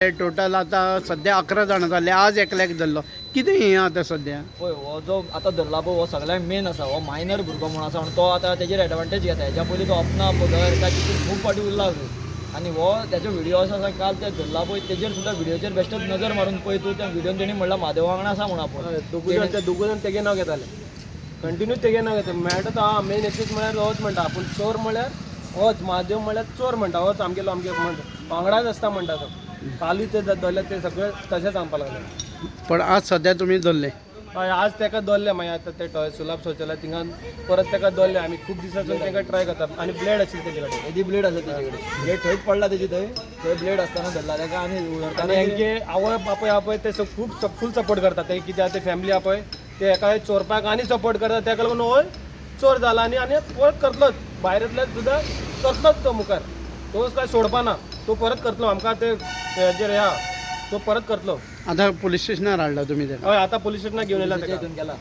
Total आता सध्या 11 जाणां जाले, आज एकल्याक धरलो. कितें हें आतां सध्या? पळय हो जो आतां धरला पळय हो सगळ्यांत मेन आसा. हो मायनर भुरगो म्हूण आसा, तो आतां तेजेर एडवांटेज घेता. हेच्या पयलीं तो अपना पदर काय तितून खूब फाटी उरला आनी हो तेजो व्हिडिओ आसा काल ते धरला पळय तेजेर सुद्दां व्हिडिओचेर बेश्टोच नजर मारून पळय तूं त्या व्हिडिओन तेणी म्हणला म्हादेव वांगडा आसा म्हूण आपूण. दोगूय जाण तेगे नांव घेताले, कंटिन्यू तेगे नांव घेता. मेळटा तो हां मेन एक्सीस म्हळ्यार होच म्हणटा आपूण चोर म्हळ्यार होच महादेव म्हळ्यार चोर म्हणटा होच आमगेलो म्हणटा वांगडाच आसता म्हणटा तो. कालूय ते धरले ते सगळे तशें सांगपाक लागले. पण आज सध्या तुमी धरले. हय आज ताका दवरले मागीर आतां ते सुलाब शौचालय थिंगा परत ताका दवरले. आमी खूब दिसांसून ताका ट्राय करता आनी ब्लेड आशिल्ली तेजे कडेन. हेजी ब्लेड आसा तेजे कडेन, ब्लेड थंयच पडला तेजी थंय ब्लेड आसतना धरला ताका आनी आनी उलटताना हेंगे आवय बापूय आहा पळय ते खूब फूल सपोर्ट करता. ते कितें आहा ते फॅमिली आहा पळय ते एका चोरपाक आनी सपोर्ट करता. ताका लागून हो चोर जाला आनी परत करतलोच. भायरांतल्यान सुद्दां करतलोच तो मुखार. तो काय सोडपाना, तो परत करतलो. आमकां ते हेजेर ह्या तो परत करतलो. आता पोलीस स्टेशनार हाडला तुमी तेका. हय आतां पुलीस स्टेशनाक घेवन येयला ताका. केला.